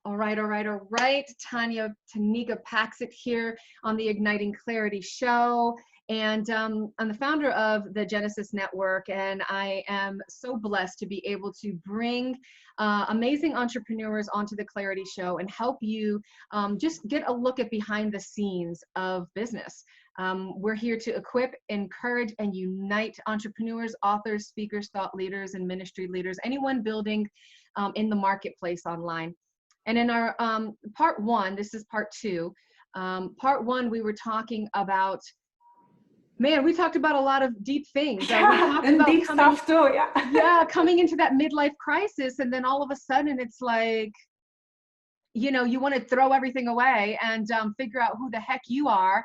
All right, all right, all right. Tanya, Tenica Patxot here on the Igniting Clarity show. And I'm the founder of the Genesis Network, and I am so blessed to be able to bring amazing entrepreneurs onto the Clarity Show and help you just get a look at behind the scenes of business. We're here to equip, encourage, and unite entrepreneurs, authors, speakers, thought leaders, and ministry leaders, anyone building in the marketplace online. And in our part one, this is part two. Part one, we were talking about, man, we talked about a lot of deep things. We talked and about deep stuff too, yeah. Yeah, coming into that midlife crisis, and then all of a sudden it's like, you know, you want to throw everything away and figure out who the heck you are.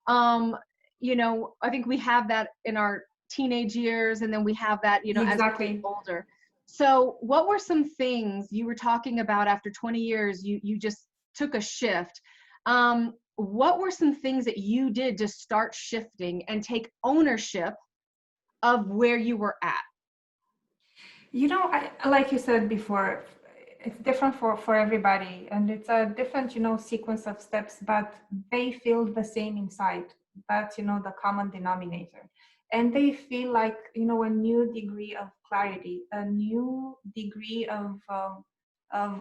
You know, I think we have that in our teenage years, and then we have that, you know, Exactly. as we get older. So what were some things you were talking about after 20 years, you just took a shift? What were some things that you did to start shifting and take ownership of where you were at? You know, like you said before, it's different for everybody, and it's a different, you know, sequence of steps, but they feel the same inside. That's, you know, the common denominator. And they feel like, you know, a new degree of clarity, a new degree of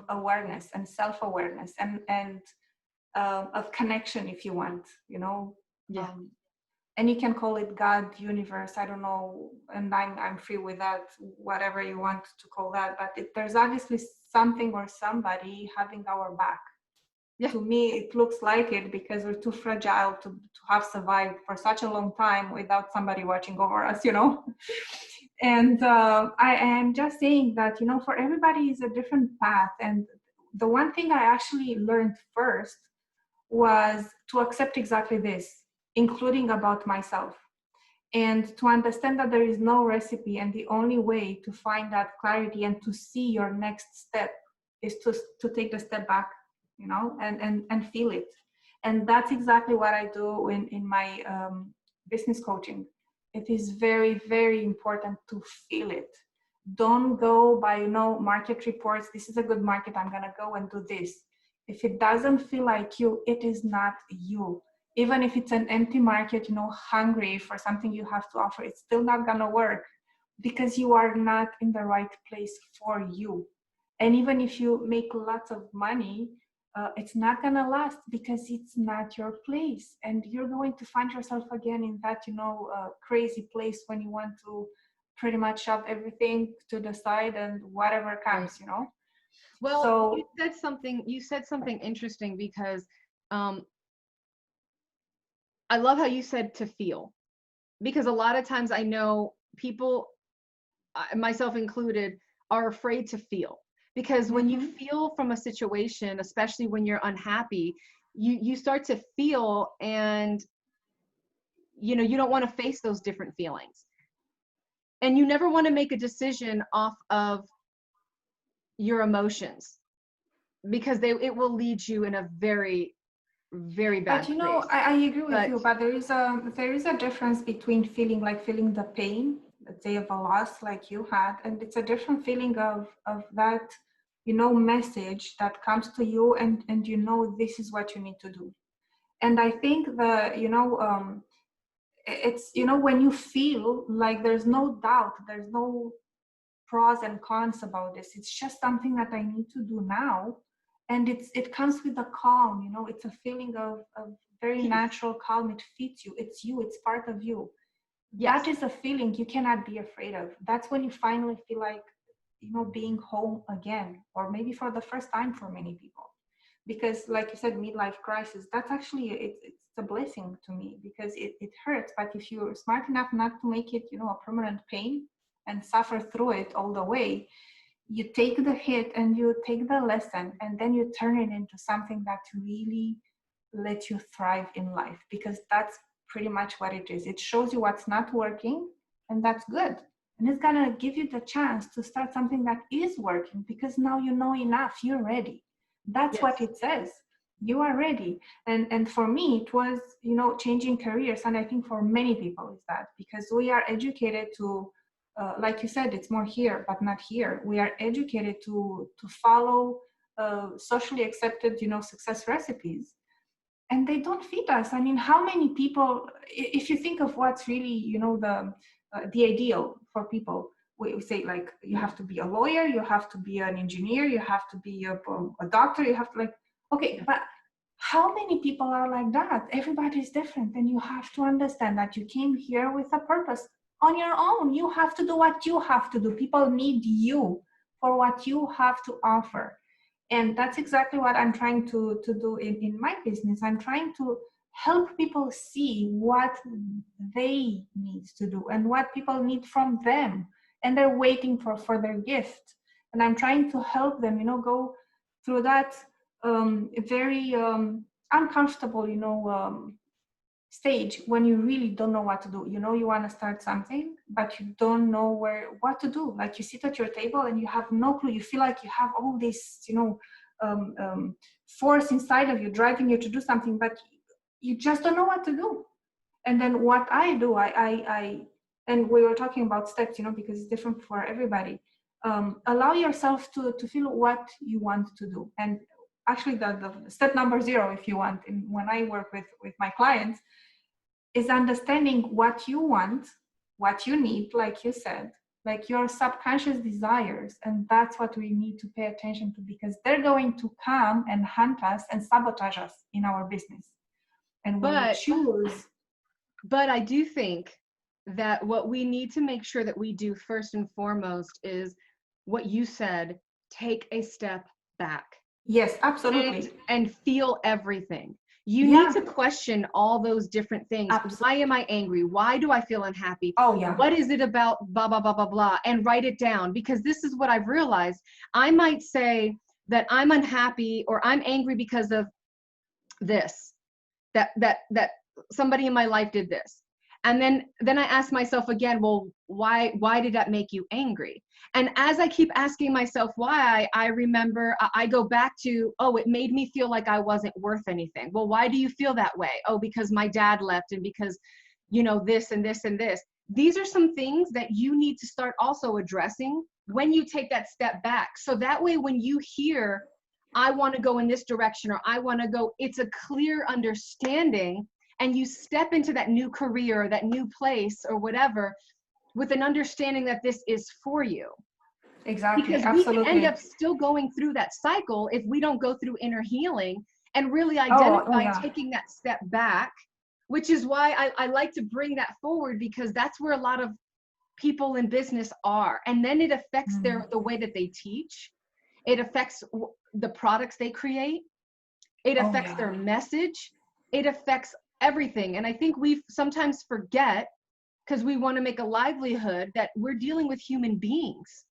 awareness and self-awareness and of connection, if you want, you know. Yeah. And you can call it God, universe, I don't know, and I'm free with that, whatever you want to call that. But there's obviously something or somebody having our back. Yeah. To me, it looks like it, because we're too fragile to have survived for such a long time without somebody watching over us, you know. And I am just saying that, you know, for everybody is a different path. And the one thing I actually learned first was to accept exactly this, including about myself, and to understand that there is no recipe, and the only way to find that clarity and to see your next step is to take the step back, you know, and feel it. And that's exactly what I do in my business coaching. It is very, very important to feel it. Don't go by, you know, market reports. This is a good market, I'm gonna go and do this. If it doesn't feel like you, it is not you. Even if it's an empty market, you know, hungry for something you have to offer, it's still not gonna work, because you are not in the right place for you. And even if you make lots of money, it's not gonna last, because it's not your place. And you're going to find yourself again in that, you know, crazy place when you want to pretty much shove everything to the side and whatever comes, Right. you know. Well, So you said something interesting, because I love how you said to feel, because a lot of times I know people, myself included, are afraid to feel, because when you feel from a situation, especially when you're unhappy, you start to feel, and you know, you don't want to face those different feelings, and you never want to make a decision off of your emotions, because it will lead you in a very, very bad but you know, place. I agree with But you, but there is a difference between feeling the pain, let's say, of a loss like you had, and it's a different feeling of that, you know, message that comes to you, and you know, this is what you need to do. And I think the, you know, it's, you know, when you feel like there's no doubt, there's no pros and cons about this, it's just something that I need to do now. And it comes with a calm, you know, it's a feeling of very peace. natural calm. It fits you, it's part of you. Yes. That is a feeling you cannot be afraid of. That's when you finally feel like, you know, being home again, or maybe for the first time for many people. Because like you said, midlife crisis, that's actually, it's a blessing to me, because it hurts. But if you're smart enough not to make it, you know, a permanent pain and suffer through it all the way, you take the hit and you take the lesson, and then you turn it into something that really lets you thrive in life, because that's pretty much what it is. It shows you what's not working, and that's good. And it's gonna give you the chance to start something that is working, because now you know enough, you're ready. That's Yes. what it says. You are ready. And for me, it was, you know, changing careers. And I think for many people is that, because we are educated to, like you said, it's more here, but not here. We are educated to follow socially accepted, success recipes, and they don't fit us. I mean, how many people, if you think of what's really, the ideal for people, we say like, you have to be a lawyer, you have to be an engineer, you have to be a doctor, you have to like, okay, but how many people are like that? Everybody is different, and you have to understand that you came here with a purpose on your own. You have to do what you have to do. People need you for what you have to offer. And that's exactly what I'm trying to do in my business. I'm trying to help people see what they need to do and what people need from them. And they're waiting for their gift. And I'm trying to help them, go through that very uncomfortable, stage when you really don't know what to do. You want to start something, but you don't know what to do. Like, you sit at your table and you have no clue. You feel like you have all this, force inside of you driving you to do something, but you just don't know what to do. And then what I do, I and we were talking about steps, because it's different for everybody. Allow yourself to feel what you want to do. And actually, the step number 0, if you want, when I work with my clients, is understanding what you want, what you need, like you said, like your subconscious desires. And that's what we need to pay attention to, because they're going to come and hunt us and sabotage us in our business. And when we choose. But I do think that what we need to make sure that we do first and foremost is what you said: take a step back. Yes, absolutely. And feel everything. You need to question all those different things. Absolutely. Why am I angry? Why do I feel unhappy? Oh, yeah. What is it about blah, blah, blah, blah, blah? And write it down, because this is what I've realized. I might say that I'm unhappy or I'm angry because of this, that somebody in my life did this. And then I ask myself again, well, why did that make you angry? And as I keep asking myself why, I remember, I go back to, oh, it made me feel like I wasn't worth anything. Well, why do you feel that way? Oh, because my dad left, and because, this and this and this. These are some things that you need to start also addressing when you take that step back. So that way, when you hear, I want to go in this direction, or I want to go, it's a clear understanding, and you step into that new career, that new place or whatever, with an understanding that this is for you. Exactly. Because absolutely. we can end up still going through that cycle if we don't go through inner healing and really identify taking that step back, which is why I like to bring that forward, because that's where a lot of people in business are. And then it affects the way that they teach. It affects the products they create. It affects their message. It affects everything. And I think we sometimes forget, because we want to make a livelihood, that we're dealing with human beings.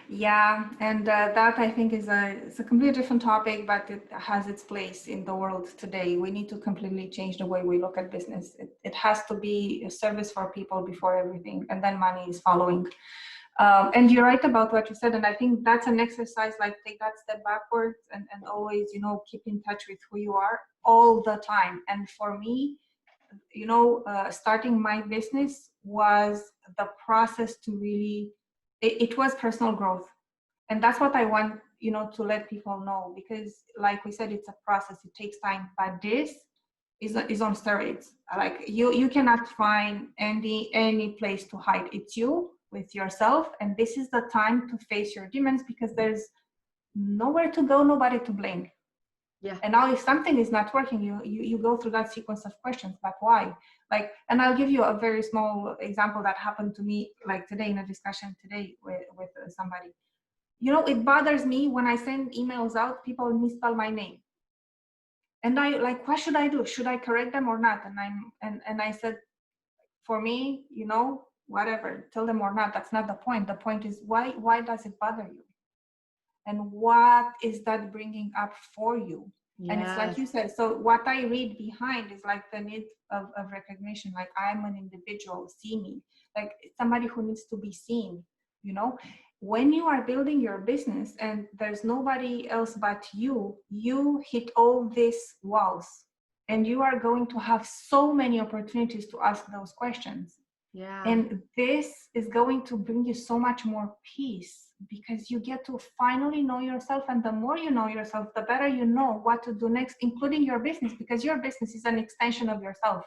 Yeah, and that I think is it's a completely different topic, but it has its place in the world today. We need to completely change the way we look at business. It has to be a service for people before everything, and then money is following. And you're right about what you said, and I think that's an exercise, like take that step backwards and always, keep in touch with who you are all the time. And for me, starting my business was the process to really, it was personal growth. And that's what I want, to let people know, because like we said, it's a process, it takes time, but this is on steroids. Like you cannot find any place to hide. It's you with yourself, and this is the time to face your demons, because there's nowhere to go, nobody to blame. Yeah. And now if something is not working, you go through that sequence of questions, but why? Like, and I'll give you a very small example that happened to me, like today in a discussion today with somebody. It bothers me when I send emails out, people misspell my name. And I like, what should I do? Should I correct them or not? And I said, for me, whatever, tell them or not, that's not the point. The point is, why does it bother you? And what is that bringing up for you? Yes. And it's like you said, so what I read behind is like the need of recognition, like I'm an individual, see me, like somebody who needs to be seen, When you are building your business and there's nobody else but you hit all these walls, and you are going to have so many opportunities to ask those questions. Yeah. And this is going to bring you so much more peace because you get to finally know yourself. And the more you know yourself, the better you know what to do next, including your business, because your business is an extension of yourself.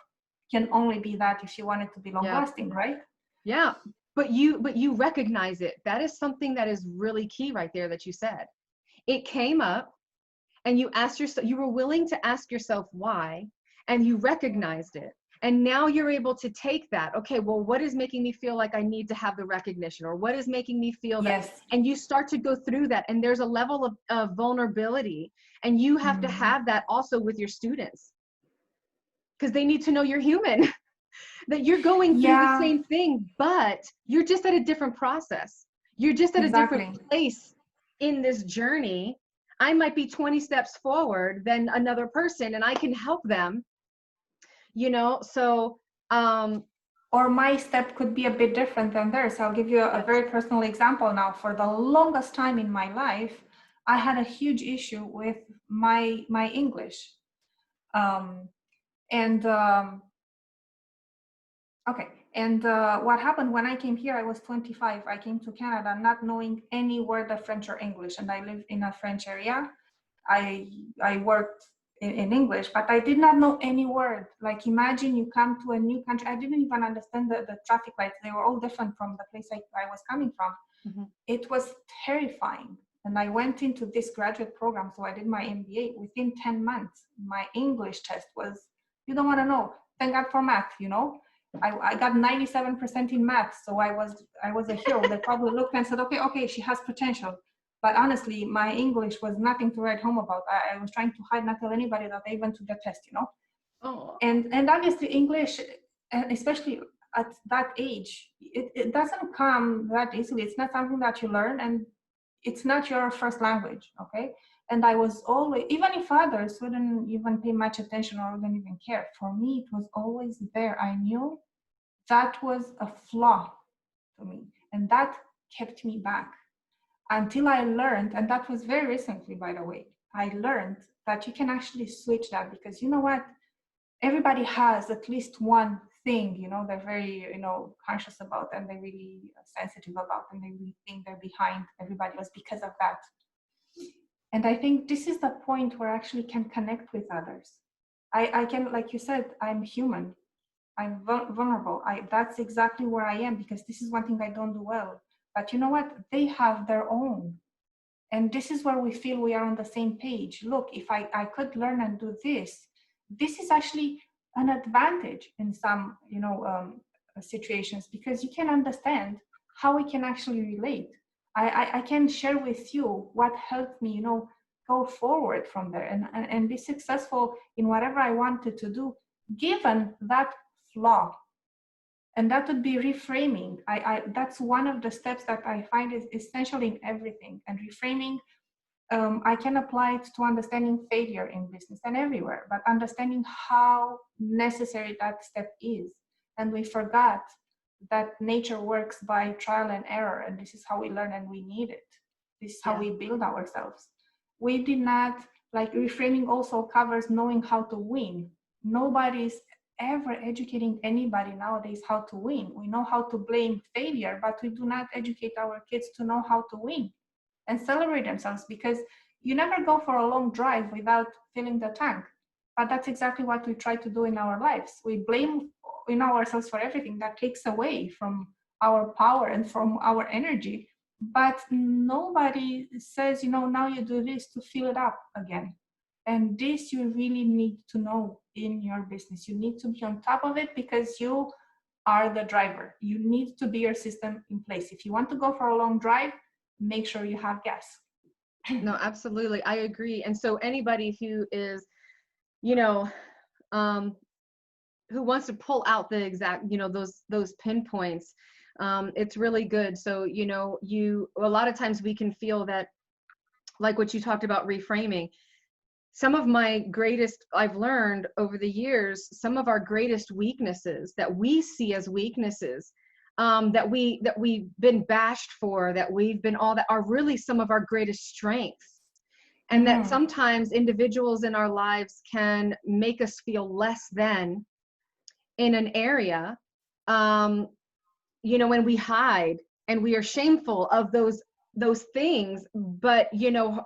Can only be that if you want it to be long lasting, right? Yeah. But you recognize it. That is something that is really key right there that you said. It came up and you asked yourself, you were willing to ask yourself why, and you recognized it. And now you're able to take that. Okay, well, what is making me feel like I need to have the recognition, or what is making me feel that? And you start to go through that. And there's a level of vulnerability. And you have to have that also with your students, because they need to know you're human, that you're going through the same thing, but you're just at a different process. You're just at a different place in this journey. I might be 20 steps forward than another person, and I can help them, you know, so or my step could be a bit different than theirs. I'll give you a very personal example now. For the longest time in my life, I had a huge issue with my English. What happened when I came here, I was 25. I came to Canada not knowing any word of French or English, and I lived in a French area. I worked in English, but I did not know any word. Like, imagine you come to a new country. I didn't even understand the traffic lights. They were all different from the place I was coming from. It was terrifying. And I went into this graduate program. So I did my MBA. Within 10 months, my English test was, you don't want to know. Thank God for math, you know. I got 97% in math. So I was a hero. They probably looked and said, okay, she has potential. But honestly, my English was nothing to write home about. I was trying to hide, not tell anybody that I even took the test, you know. And obviously English, especially at that age, it doesn't come that easily. It's not something that you learn, and it's not your first language, okay? And I was always, even if others wouldn't even pay much attention or wouldn't even care, for me, it was always there. I knew that was a flaw to me, and that kept me back. Until I learned, and that was very recently, by the way, I learned that you can actually switch that, because you know what? Everybody has at least one thing, you know, they're very, you know, conscious about, and they're really sensitive about, and they really think they're behind everybody else because of that. And I think this is the point where I actually can connect with others. I can, like you said, I'm human. I'm vulnerable. That's exactly where I am, because this is one thing I don't do well. But you know what? They have their own. And this is where we feel we are on the same page. Look, if I could learn and do this, this is actually an advantage in some, you know, situations, because you can understand how we can actually relate. I can share with you what helped me, you know, go forward from there and be successful in whatever I wanted to do, given that flaw. And that would be reframing. That's one of the steps that I find is essential in everything. And reframing, I can apply it to understanding failure in business and everywhere, but understanding how necessary that step is. And we forgot that nature works by trial and error, and this is how we learn, and we need it. This is how we build ourselves. We did not, like, reframing also covers knowing how to win. Nobody's ever educating anybody nowadays how to win. We know how to blame failure, but we do not educate our kids to know how to win and celebrate themselves, because you never go for a long drive without filling the tank. But that's exactly what we try to do in our lives. We blame, you know, ourselves for everything. That takes away from our power and from our energy. But nobody says, you know, now you do this to fill it up again. And this you really need to know in your business. You need to be on top of it, because you are the driver. You need to be your system in place. If you want to go for a long drive, make sure you have gas. No, absolutely. I agree. And so anybody who is, you know, who wants to pull out the exact, you know, those pinpoints, it's really good. So, you know, a lot of times we can feel that, like what you talked about, reframing. Some of my greatest, I've learned over the years, some of our greatest weaknesses that we see as weaknesses, that we've been bashed for, that we've been all that, are really some of our greatest strengths. And that sometimes individuals in our lives can make us feel less than in an area, you know, when we hide and we are shameful of those those things, but you know,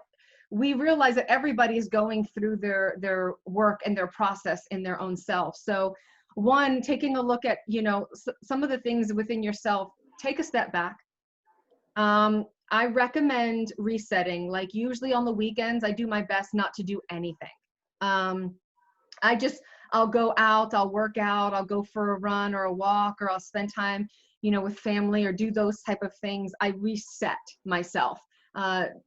we realize that everybody is going through their work and their process in their own self. So one, taking a look at, you know, some of the things within yourself, take a step back. I recommend resetting. Like usually on the weekends, I do my best not to do anything. Um, I'll go out, I'll work out, I'll go for a run or a walk, or I'll spend time, you know, with family or do those type of things. I reset myself.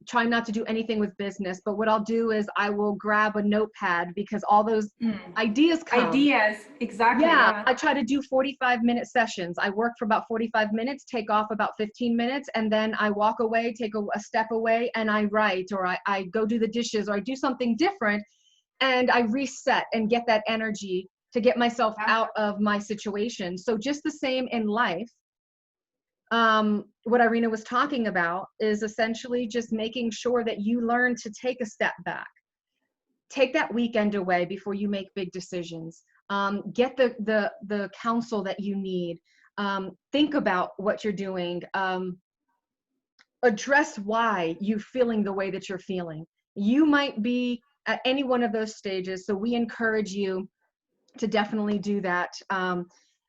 Try not to do anything with business, but what I'll do is I will grab a notepad because all those ideas come. Ideas, exactly. Yeah, Yeah. I try to do 45-minute sessions. I work for about 45 minutes, take off about 15 minutes, and then I walk away, take a step away, and I write, or I go do the dishes, or I do something different, and I reset and get that energy to get myself out of my situation. So just the same in life. What Irina was talking about is essentially just making sure that you learn to take a step back. Take that weekend away before you make big decisions. Get the counsel that you need. Think about what you're doing. Address why you're feeling the way that you're feeling. You might be at any one of those stages, so we encourage you to definitely do that.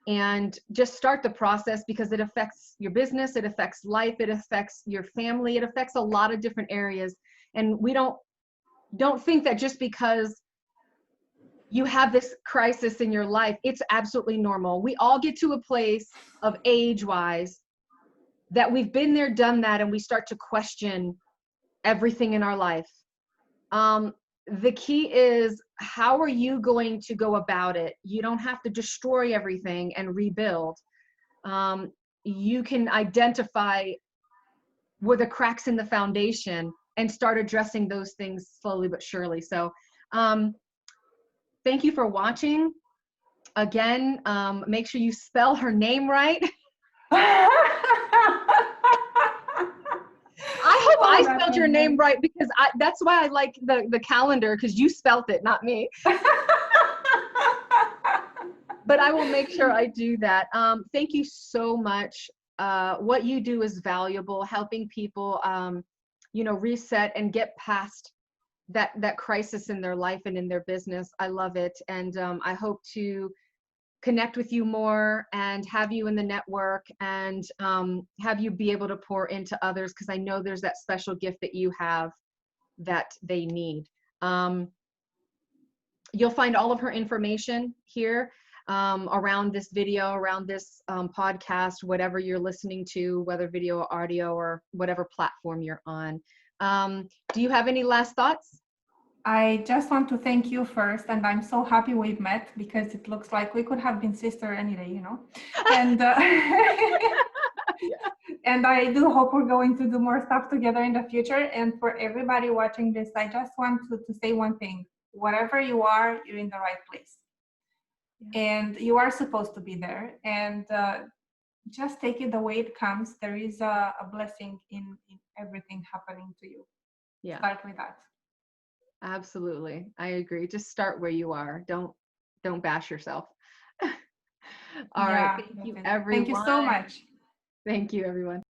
And just start the process, because it affects your business, it affects life, it affects your family, it affects a lot of different areas. And we don't think that just because you have this crisis in your life, it's absolutely normal. We all get to a place of age-wise that we've been there, done that, and we start to question everything in our life. The key is, how are you going to go about it? You don't have to destroy everything and rebuild. You can identify where the cracks in the foundation and start addressing those things slowly but surely. So thank you for watching. Again, make sure you spell her name right. I hope I spelled your name right, because that's why I like the calendar, because you spelt it, not me. But I will make sure I do that. Thank you so much. What you do is valuable, helping people, you know, reset and get past that crisis in their life and in their business. I love it. And I hope to connect with you more and have you in the network, and have you be able to pour into others, because I know there's that special gift that you have that they need. You'll find all of her information here around this video, around this podcast, whatever you're listening to, whether video or audio or whatever platform you're on. Do you have any last thoughts? I just want to thank you first, and I'm so happy we've met, because it looks like we could have been sister any day, you know. And and I do hope we're going to do more stuff together in the future. And for everybody watching this, I just want to say one thing: whatever you are, you're in the right place, and you are supposed to be there. And just take it the way it comes. There is a blessing in everything happening to you. Yeah. Start with that. Absolutely. I agree. Just start where you are. Don't bash yourself. All right. Thank you, everyone. Thank you so much. Thank you, everyone.